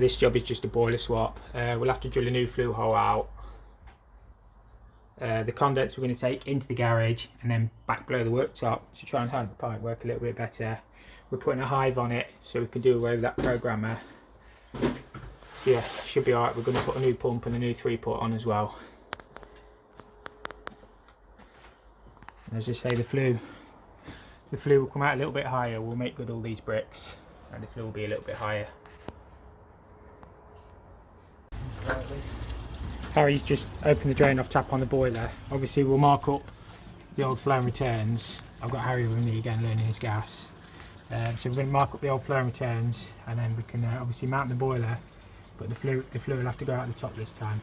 this job is just a boiler swap. We'll have to drill a new flue hole out. The condenser we're going to take into the garage and then back below the worktop to try and have the pipe work a little bit better. We're putting a hive on it so we can do away with that programmer. So yeah, should be alright. We're going to put a new pump and a new 3-port on as well. And as I say, the flue will come out a little bit higher. We'll make good all these bricks and the flue will be a little bit higher. Harry's just opened the drain off tap on the boiler. Obviously we'll mark up the old flow and returns. I've got Harry with me again learning his gas. So we're going to mark up the old flow and returns, and then we can obviously mount the boiler, but the flue will have to go out the top this time.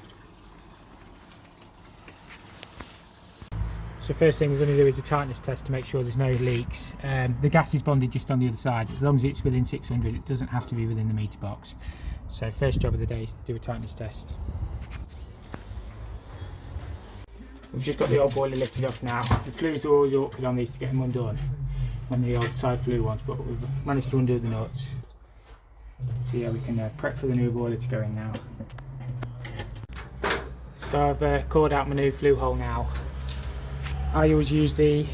So first thing we're going to do is a tightness test to make sure there's no leaks. The gas is bonded just on the other side. As long as it's within 600, it doesn't have to be within the meter box. So first job of the day is to do a tightness test. We've just got the old boiler lifted off now. The flues are always awkward on these to get them undone on the old side flue ones, but we've managed to undo the nuts. So yeah, we can prep for the new boiler to go in now. So I've cored out my new flue hole now. I always use the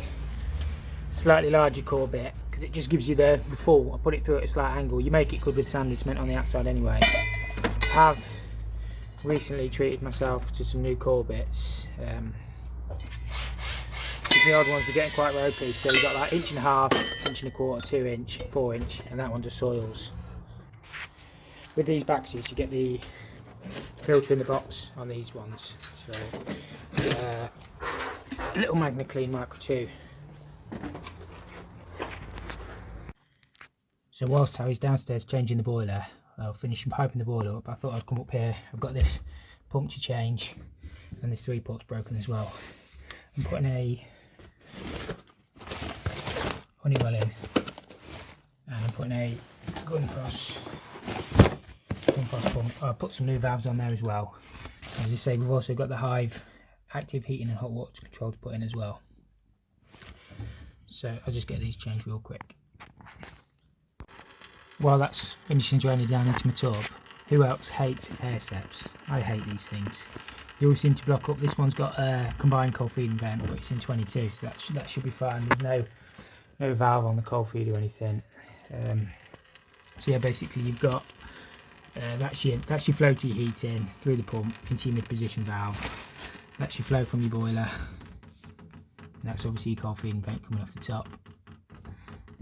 slightly larger core bit because it just gives you the full. I put it through at a slight angle. You make it good with sand and cement on the outside anyway. I have recently treated myself to some new core bits. The old ones were getting quite ropey, so you've got like 1.5 inch, 1.25 inch, 2 inch, 4 inch, and that one just soils. With these backseats you get the filter in the box on these ones, so a little Magna Clean Micro 2. So whilst Harry's downstairs changing the boiler, finishing piping the boiler up, I thought I'd come up here. I've got this pump to change and this 3-port's broken as well. I'm putting a Honeywell in, and I'm putting a Gunfrost pump. I'll put some new valves on there as well. As I say, we've also got the Hive active heating and hot water control to put in as well. So I'll just get these changed real quick. While that's finishing draining down into my tub, who else hates air seps? I hate these things. They always seem to block up. This one's got a combined coal feeding vent, but it's in 22, so that should be fine. There's no valve on the coal feed or anything. So yeah, basically you've got that's your flow to your heating through the pump into your mid position valve. That's your flow from your boiler. And that's obviously your coal feeding vent coming off the top.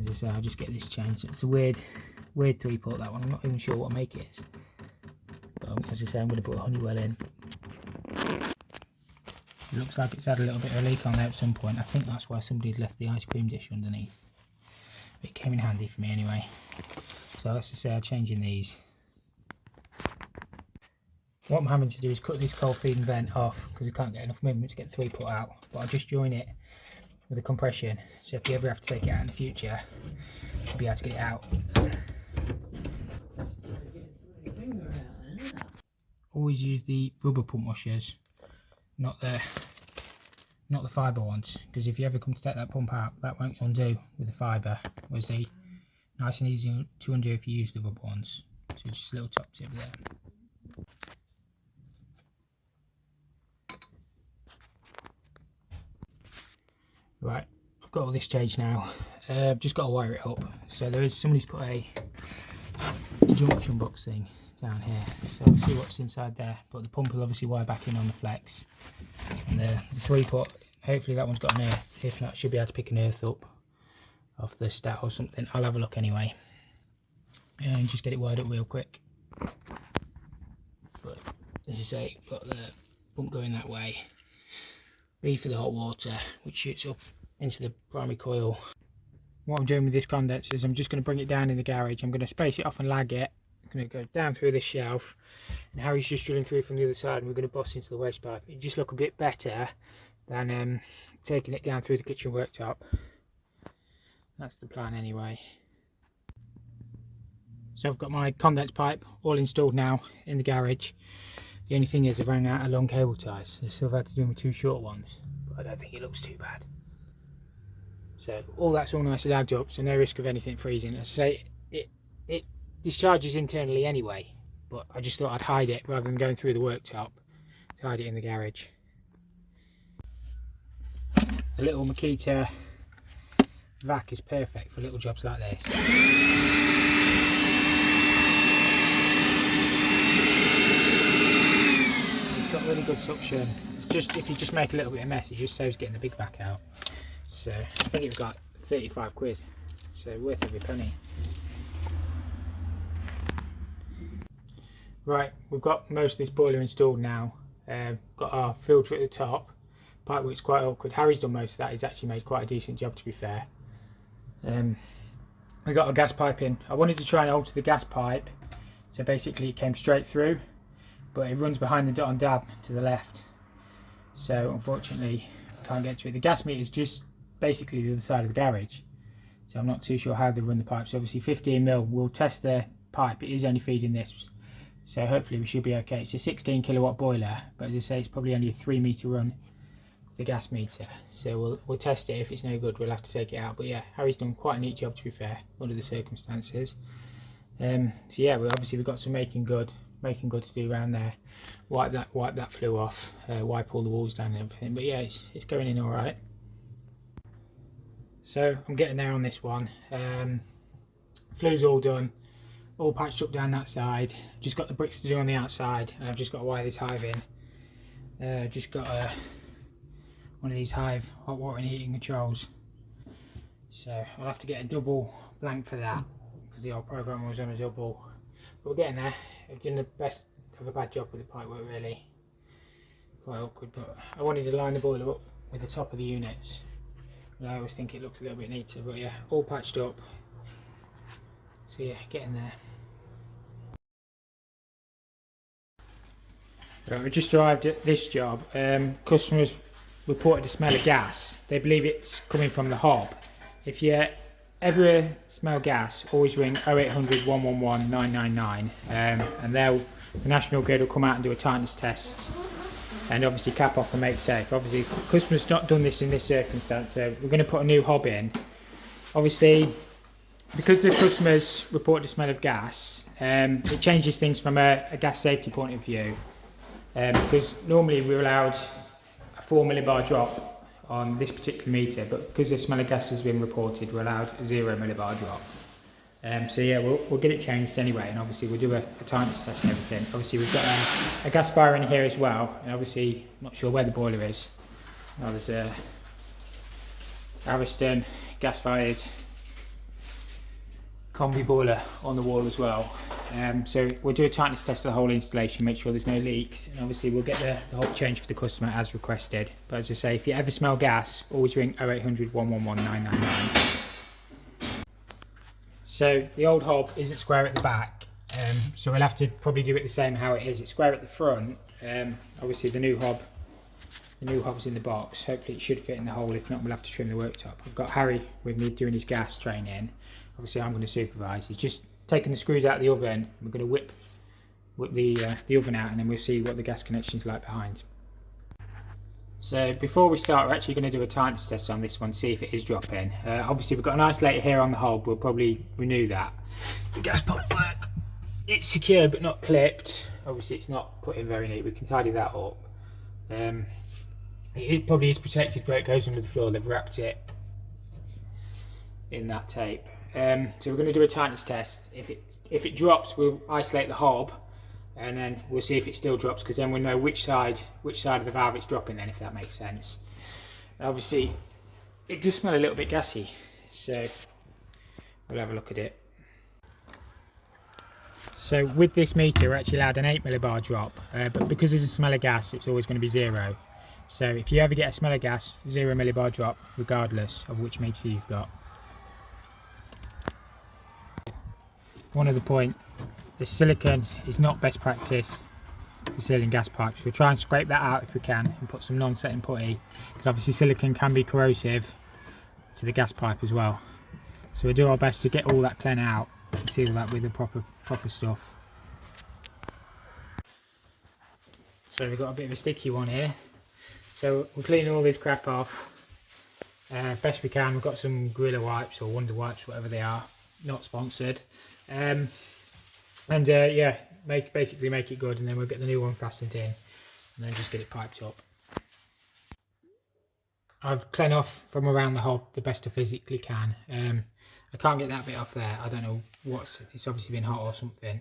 As I say, I'll just get this changed. It's a weird 3-port, that one. I'm not even sure what make it is. But as I say, I'm going to put a Honeywell in. It looks like it's had a little bit of a leak on there at some point. I think that's why somebody had left the ice cream dish underneath. It came in handy for me anyway. So as I say, I'm changing these. What I'm having to do is cut this coal feeding vent off because I can't get enough movement to get the 3-port out. But I'll just join it with a compression. So if you ever have to take it out in the future, you'll be able to get it out. Always use the rubber pump washers, not the fibre ones, because if you ever come to take that pump out, that won't undo with the fibre, whereas they nice and easy to undo if you use the rubber ones. So just a little top tip there. Right, I've got all this changed now. Just got to wire it up. So somebody's put a junction box thing down here, so we'll see what's inside there, but the pump will obviously wire back in on the flex, and the 3-port, hopefully that one's got an earth. If not, should be able to pick an earth up off the stat or something. I'll have a look anyway and just get it wired up real quick. But as I say, got the pump going that way, B for the hot water which shoots up into the primary coil. What I'm doing with this condenser is I'm just going to bring it down in the garage. I'm going to space it off and lag it. I'm going to go down through this shelf, and Harry's just drilling through from the other side, and we're going to boss into the waste pipe. It just look a bit better than taking it down through the kitchen worktop. That's the plan anyway. So I've got my condense pipe all installed now in the garage. The only thing is I've run out of long cable ties, so I've had to do my 2 short ones, but I don't think it looks too bad. So all that's all nicely lagged up, so no risk of anything freezing. As I say, it discharges internally anyway, but I just thought I'd hide it rather than going through the worktop to hide it in the garage. The little Makita vac is perfect for little jobs like this. It's got really good suction. It's just, if you just make a little bit of mess, it just saves getting the big vac out. So I think it was like 35 quid, so worth every penny. Right, we've got most of this boiler installed now. Got our filter at the top. Pipework's quite awkward. Harry's done most of that. He's actually made quite a decent job, to be fair. We got our gas pipe in. I wanted to try and alter the gas pipe, so basically it came straight through, but it runs behind the dot and dab to the left. So unfortunately, can't get to it. The gas meter is just basically the other side of the garage, so I'm not too sure how they run the pipes. Obviously 15mm, we'll test the pipe. It is only feeding this, so hopefully we should be okay. It's a 16 kilowatt boiler, but as I say, it's probably only a 3 meter run, the gas meter, so we'll test it. If it's no good, we'll have to take it out. But yeah, Harry's done quite a neat job, to be fair, under the circumstances. So yeah, we've got some making good to do around there. Wipe that flue off, wipe all the walls down and everything. But yeah, it's going in all right. So I'm getting there on this one. Flue's all done, all patched up down that side. Just got the bricks to do on the outside, and I've just got to wire this hive in. Just got one of these Hive hot water and heating controls, so I'll have to get a double blank for that because the old program was on a double. But we're getting there. I've done the best of a bad job with the pipework, really. Quite awkward, but I wanted to line the boiler up with the top of the units, and I always think it looks a little bit neater. But yeah, all patched up, so yeah, getting there. Right, we just arrived at this job. Customers reported the smell of gas. They believe it's coming from the hob. If you ever smell gas, always ring 0800 111 999, and the National Grid will come out and do a tightness test and obviously cap off and make safe. Obviously, customers not done this in this circumstance, so we're going to put a new hob in. Obviously, because the customers report the smell of gas, it changes things from a gas safety point of view, because normally we're allowed 4 millibar drop on this particular meter, but because the smell of gas has been reported, we're allowed a 0 millibar drop. So yeah, we'll get it changed anyway, and obviously we'll do a tightness test and everything. Obviously we've got a gas fire in here as well, and obviously I'm not sure where the boiler is. Now there's a Ariston gas fired combi boiler on the wall as well. So we'll do a tightness test of the whole installation, make sure there's no leaks, and obviously we'll get the whole change for the customer as requested. But as I say, if you ever smell gas, always ring 0800 111 999. So the old hob isn't square at the back, so we'll have to probably do it the same how it is. It's square at the front. Obviously the new hob's in the box. Hopefully it should fit in the hole. If not, we'll have to trim the worktop. I've got Harry with me doing his gas training. Obviously I'm going to supervise. He's just taking the screws out of the oven. We're going to whip the oven out, and then we'll see what the gas connection's like behind. So before we start, we're actually going to do a tightness test on this one, see if it is dropping. Obviously we've got an isolator here on the hob. We'll probably renew that. The gas pump work, it's secure but not clipped. Obviously it's not put in very neat. We can tidy that up. It probably is protected where it goes under the floor. They've wrapped it in that tape. So we're going to do a tightness test. If it drops, we'll isolate the hob, and then we'll see if it still drops, because then we'll know which side of the valve it's dropping then, if that makes sense. Obviously it does smell a little bit gassy, so we'll have a look at it. So with this meter, we're actually allowed an 8 millibar drop, but because there's a smell of gas, it's always going to be 0. So if you ever get a smell of gas, 0 millibar drop regardless of which meter you've got. One other point, the silicone is not best practice for sealing gas pipes. We'll try and scrape that out if we can and put some non-setting putty, because obviously silicone can be corrosive to the gas pipe as well. So we'll do our best to get all that clean out and seal that with the proper stuff. So we've got a bit of a sticky one here. So we'll clean all this crap off best we can. We've got some Gorilla wipes or Wonder wipes, whatever they are, not sponsored. Yeah, basically make it good, and then we'll get the new one fastened in, and then just get it piped up. I've cleaned off from around the hob the best I physically can. I can't get that bit off there. I don't know it's obviously been hot or something,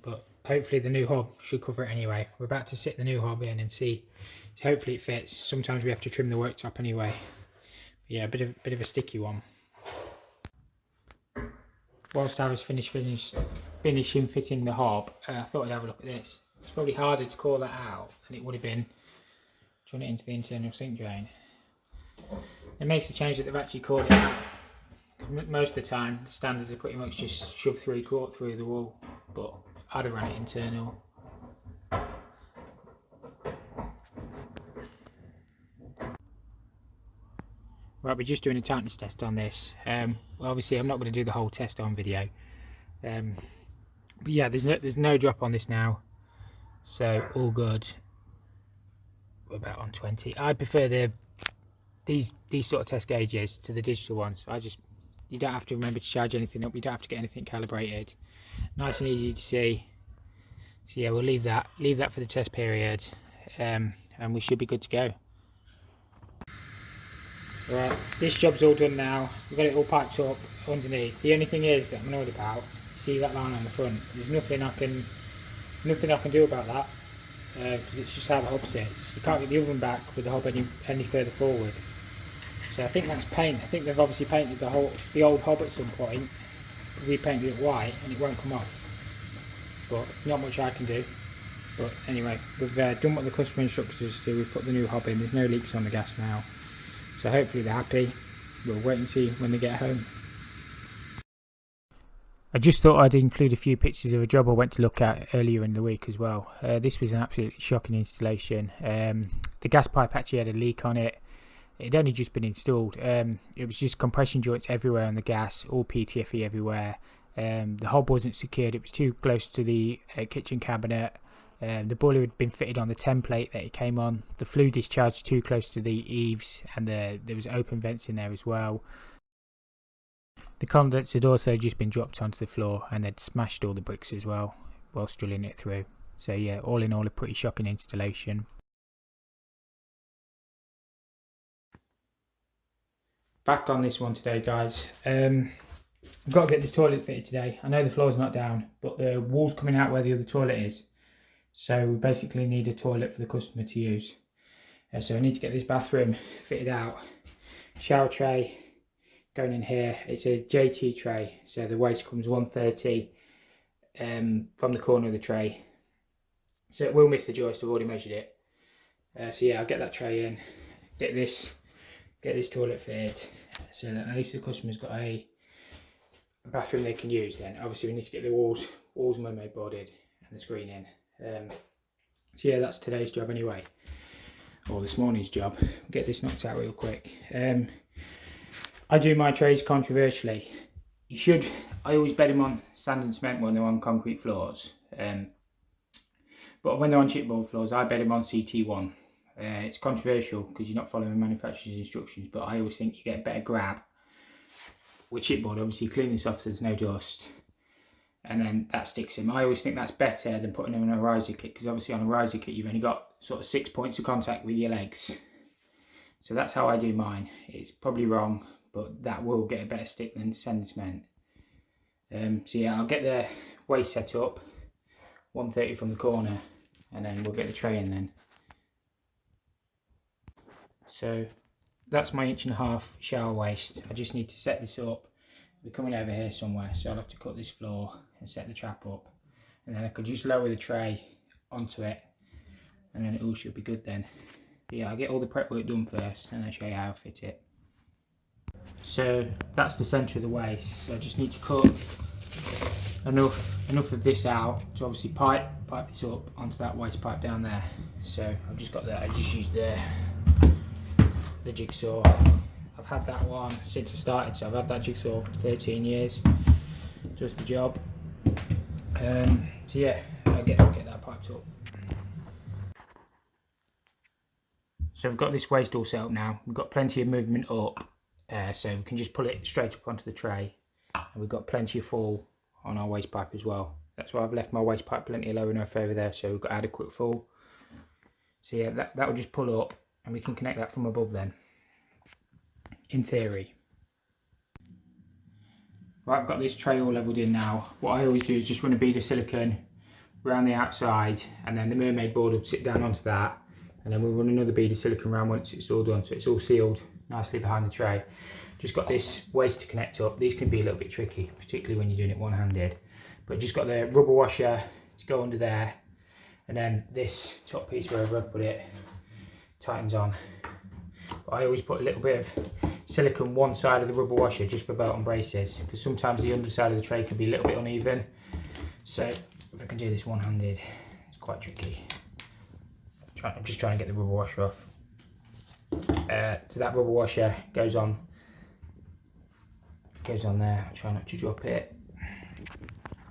but hopefully the new hob should cover it anyway. We're about to sit the new hob in and see. Hopefully it fits. Sometimes we have to trim the worktop anyway. Yeah, a bit of a sticky one. Whilst I was finishing fitting the hob, I thought I'd have a look at this. It's probably harder to call that out than it would have been to run it into the internal sink drain. It makes the change that they've actually called it out. Most of the time, the standards are pretty much just shove 3/4 through the wall, but I'd have run it internal. Right, we're just doing a tightness test on this. Well, obviously I'm not going to do the whole test on video. But yeah, there's no drop on this now. So all good. We're about on 20. I prefer these sort of test gauges to the digital ones. You don't have to remember to charge anything up, you don't have to get anything calibrated. Nice and easy to see. So yeah, we'll leave that for the test period, and we should be good to go. Right, this job's all done now. We've got it all piped up underneath. The only thing is that I'm annoyed about, see that line on the front. There's nothing I can do about that, because it's just how the hob sits. You can't get the oven back with the hob any further forward. So I think that's paint. I think they've obviously painted the old hob at some point, repainted it white, and it won't come off. But not much I can do. But anyway, we've done what the customer instructed us to do. We've put the new hob in. There's no leaks on the gas now. So hopefully they're happy. We'll wait and see when they get home. I just thought I'd include a few pictures of a job I went to look at earlier in the week as well. This was an absolutely shocking installation. The gas pipe actually had a leak on it. It had only just been installed. It was just compression joints everywhere on the gas, all PTFE everywhere. The hob wasn't secured. It was too close to the kitchen cabinet. The boiler had been fitted on the template that it came on. The flue discharged too close to the eaves, and there was open vents in there as well. The condense had also just been dropped onto the floor, and they'd smashed all the bricks as well whilst drilling it through. So yeah, all in all, a pretty shocking installation. Back on this one today, guys. I've got to get this toilet fitted today. I know the floor's not down, but the wall's coming out where the other toilet is. So we basically need a toilet for the customer to use. So I need to get this bathroom fitted out. Shower tray going in here. It's a JT tray, so the waste comes 130 from the corner of the tray. So it will miss the joist. I've already measured it. So yeah, I'll get that tray in. Get this toilet fitted, so that at least the customer's got a bathroom they can use. Then obviously we need to get the walls mermaid boarded and the screening. So yeah, that's today's job anyway, or this morning's job. Get this knocked out real quick. I do my trays controversially. I always bed them on sand and cement when they're on concrete floors, but when they're on chipboard floors I bed them on CT1. It's controversial because you're not following the manufacturer's instructions, but I always think you get a better grab with chipboard. Obviously clean this off so there's no dust, and then that sticks in. I always think that's better than putting them in a riser kit, because obviously on a riser kit you've only got sort of 6 points of contact with your legs. So that's how I do mine. It's probably wrong, but that will get a better stick than sand and cement. So yeah, I'll get the waste set up, 130 from the corner, and then we'll get the tray in then. So that's my 1.5 inch shower waste. I just need to set this up. We're coming over here somewhere, so I'll have to cut this floor and set the trap up, and then I could just lower the tray onto it, and then it all should be good then. But yeah, I'll get all the prep work done first, and I'll show you how I fit it. So that's the centre of the waste. So I just need to cut enough of this out to obviously pipe this up onto that waste pipe down there. So I've just got that. I just used the jigsaw. I've had that one since I started, so I've had that jigsaw for 13 years. Does the job. So yeah, I'll get that piped up. So we've got this waste all set up now. We've got plenty of movement up, so we can just pull it straight up onto the tray, and we've got plenty of fall on our waste pipe as well. That's why I've left my waste pipe plenty low enough over there, so we've got adequate full. So yeah, that will just pull up and we can connect that from above then, in theory. Right, I've got this tray all levelled in now. What I always do is just run a bead of silicone around the outside, and then the mermaid board will sit down onto that, and then we'll run another bead of silicone around once it's all done, so it's all sealed nicely behind the tray. Just got this waste to connect up. These can be a little bit tricky, particularly when you're doing it one-handed, but just got the rubber washer to go under there, and then this top piece wherever I put it tightens on. But I always put a little bit of silicone one side of the rubber washer just for belt and braces, because sometimes the underside of the tray can be a little bit uneven. So if I can do this one-handed, it's quite tricky. I'm just trying to get the rubber washer off. So that rubber washer goes on there. I try not to drop it.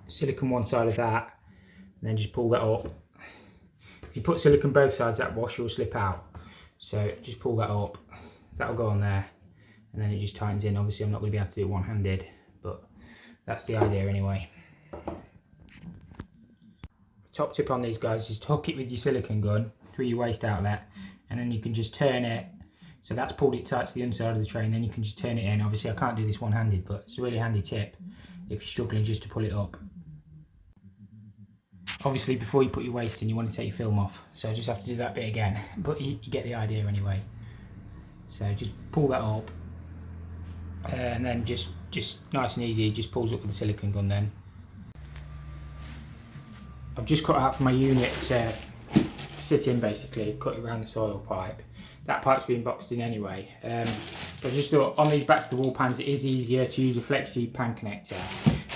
Silicone one side of that, and then just pull that up. If you put silicone both sides, that washer will slip out. So just pull that up. That'll go on there, and then it just tightens in. Obviously, I'm not going to be able to do it one-handed, but that's the idea anyway. Top tip on these guys is to hook it with your silicone gun through your waste outlet, and then you can just turn it. So that's pulled it tight to the inside of the tray, and then you can just turn it in. Obviously, I can't do this one-handed, but it's a really handy tip if you're struggling just to pull it up. Obviously, before you put your waste in, you want to take your film off, so I just have to do that bit again, but you get the idea anyway. So just pull that up, and then just nice and easy, just pulls up with the silicone gun then. I've just cut out for my unit to sit in, basically, cut it around the soil pipe. That pipe's been boxed in anyway. But I just thought on these back to the wall pans it is easier to use a flexi pan connector.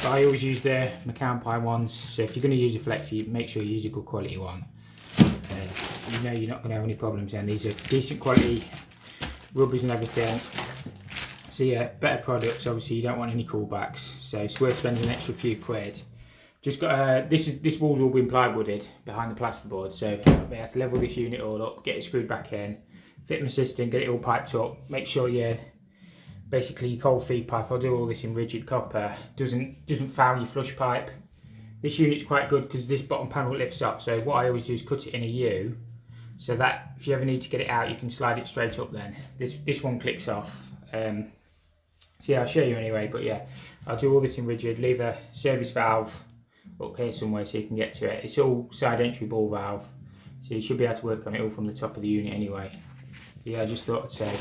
But I always use the McCown Pie ones, so if you're going to use a flexi, make sure you use a good quality one. You know you're not going to have any problems then. These are decent quality rubbers and everything. So yeah, better products. Obviously you don't want any callbacks, so it's worth spending an extra few quid. Just got this wall's all been plywooded behind the plasterboard, so we have to level this unit all up, get it screwed back in, fit my system, get it all piped up, make sure basically your cold feed pipe, I'll do all this in rigid copper, doesn't foul your flush pipe. This unit's quite good because this bottom panel lifts off, so what I always do is cut it in a U, so that if you ever need to get it out you can slide it straight up then. This one clicks off. So yeah, I'll show you anyway, but yeah, I'll do all this in rigid, leave a service valve up here somewhere so you can get to it. It's all side entry ball valve, so you should be able to work on it all from the top of the unit anyway. But yeah, I just thought I'd say,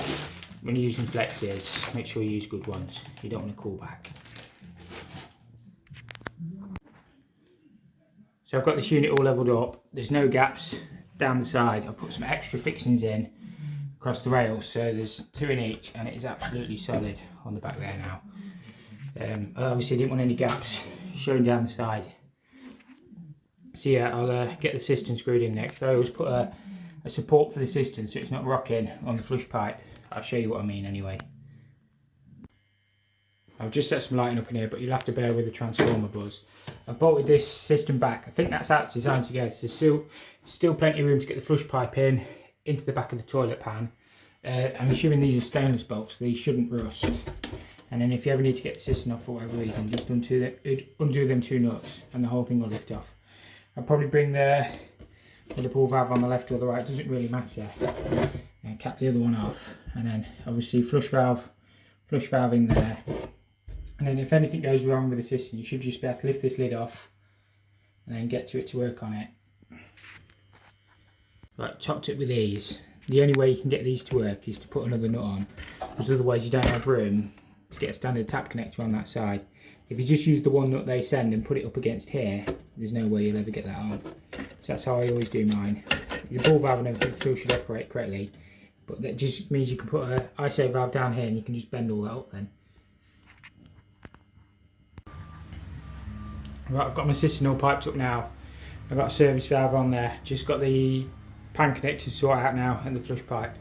when you're using flexes, make sure you use good ones. You don't want to call back. So I've got this unit all levelled up. There's no gaps down the side. I've put some extra fixings in across the rails, so there's 2 in each, and it is absolutely solid on the back there now. I obviously didn't want any gaps showing down the side. So yeah, I'll get the cistern screwed in next. I always put a support for the cistern so it's not rocking on the flush pipe. I'll show you what I mean anyway. I've just set some lighting up in here, but you'll have to bear with the transformer buzz. I've bolted this system back. I think that's how it's designed to go. There's still plenty of room to get the flush pipe into the back of the toilet pan. I'm assuming these are stainless bolts, so these shouldn't rust. And then if you ever need to get the cistern off for whatever reason, just undo them 2 nuts and the whole thing will lift off. I'll probably bring the pull valve on the left or the right, doesn't really matter. And cap the other one off, and then obviously flush valve in there. And then if anything goes wrong with the system, you should just be able to lift this lid off and then get to it to work on it. Right, top tip with these, the only way you can get these to work is to put another nut on, because otherwise you don't have room to get a standard tap connector on that side. If you just use the one nut they send and put it up against here, there's no way you'll ever get that on. So that's how I always do mine. Your ball valve and everything still should operate correctly, but that just means you can put an ISO valve down here and you can just bend all that up then. Right, I've got my cistern all piped up now. I've got a service valve on there, just got the pan connectors sorted out now and the flush pipe,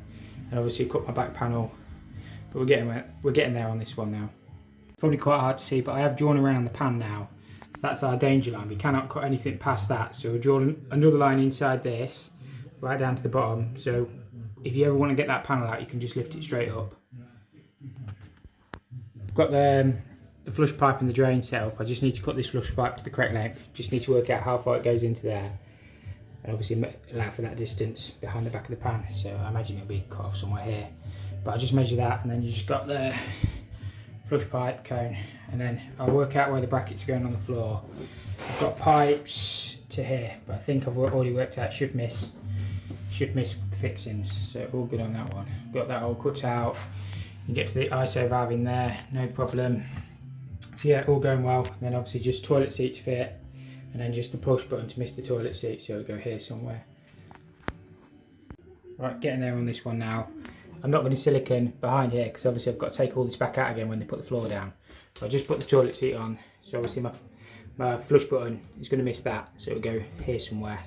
and obviously cut my back panel, but we're getting there on this one now. Probably quite hard to see, but I have drawn around the pan now. So that's our danger line. We cannot cut anything past that, so we're drawing another line inside this right down to the bottom, so if you ever want to get that panel out you can just lift it straight up. I've got the the flush pipe and the drain set up, I just need to cut this flush pipe to the correct length. Just need to work out how far it goes into there, and obviously allow for that distance behind the back of the pan. So I imagine it'll be cut off somewhere here, but I'll just measure that, and then you just got the flush pipe cone, and then I'll work out where the brackets are going on the floor. I've got pipes to here, but I think I've already worked out should miss the fixings, so all good on that one. Got that all cut out. You can get to the ISO valve in there, no problem. So yeah, all going well. And then obviously just toilet seats fit, and then just the push button to miss the toilet seat, so it'll go here somewhere. Right, getting there on this one now. I'm not running silicone behind here because obviously I've got to take all this back out again when they put the floor down. So I just put the toilet seat on, so obviously my flush button is going to miss that, so it'll go here somewhere.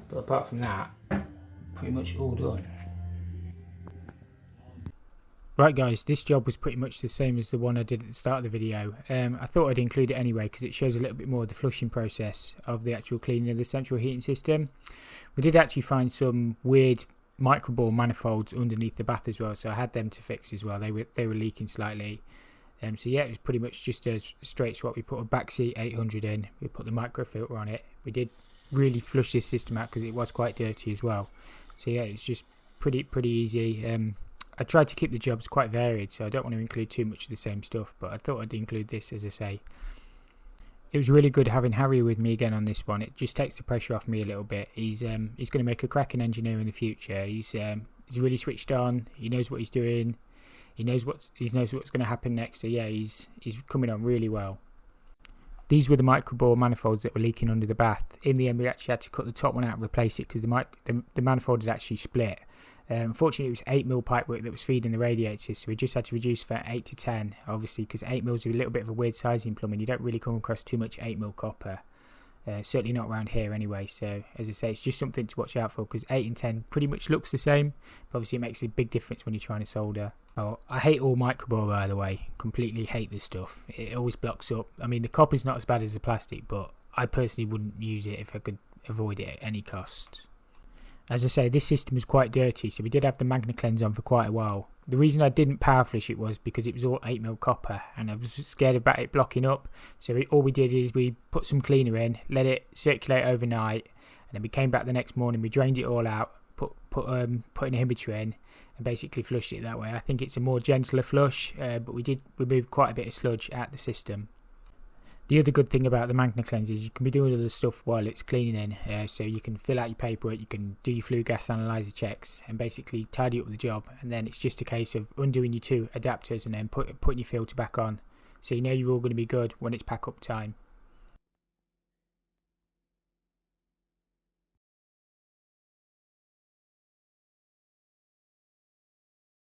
But apart from that, pretty much all done. Right guys, this job was pretty much the same as the one I did at the start of the video. I thought I'd include it anyway because it shows a little bit more of the flushing process of the actual cleaning of the central heating system. We did actually find some weird microbore manifolds underneath the bath as well, so I had them to fix as well. They were leaking slightly. So yeah, it was pretty much just a straight swap. We put a backseat 800 in, we put the microfilter on it. We did really flush this system out because it was quite dirty as well. So yeah, it's just pretty easy. I tried to keep the jobs quite varied, so I don't want to include too much of the same stuff, but I thought I'd include this, as I say. It was really good having Harry with me again on this one. It just takes the pressure off me a little bit. He's going to make a cracking engineer in the future. He's really switched on. He knows what he's doing. He knows what's going to happen next. So yeah, he's coming on really well. These were the microbore manifolds that were leaking under the bath. In the end, we actually had to cut the top one out and replace it because the manifold had actually split. Unfortunately, it was 8mm pipework that was feeding the radiators, so we just had to reduce from 8 to 10, obviously, because 8mm is a little bit of a weird size in plumbing. You don't really come across too much 8mm copper, certainly not around here anyway. So, as I say, it's just something to watch out for, because 8 and 10 pretty much looks the same, but obviously it makes a big difference when you're trying to solder. Oh, I hate all microbore, by the way. Completely hate this stuff. It always blocks up. I mean, the copper's not as bad as the plastic, but I personally wouldn't use it if I could avoid it at any cost. As I say, this system was quite dirty, so we did have the Magna Cleanse on for quite a while. The reason I didn't power flush it was because it was all 8mm copper, and I was scared about it blocking up. So all we did is we put some cleaner in, let it circulate overnight, and then we came back the next morning, we drained it all out, put an inhibitor in, and basically flushed it that way. I think it's a more gentler flush, but we did remove quite a bit of sludge out the system. The other good thing about the Magna Cleanse is you can be doing other stuff while it's cleaning in, so you can fill out your paperwork, you can do your flue gas analyzer checks, and basically tidy up the job. And then it's just a case of undoing your two adapters and then putting your filter back on, so you know you're all going to be good when it's pack up time.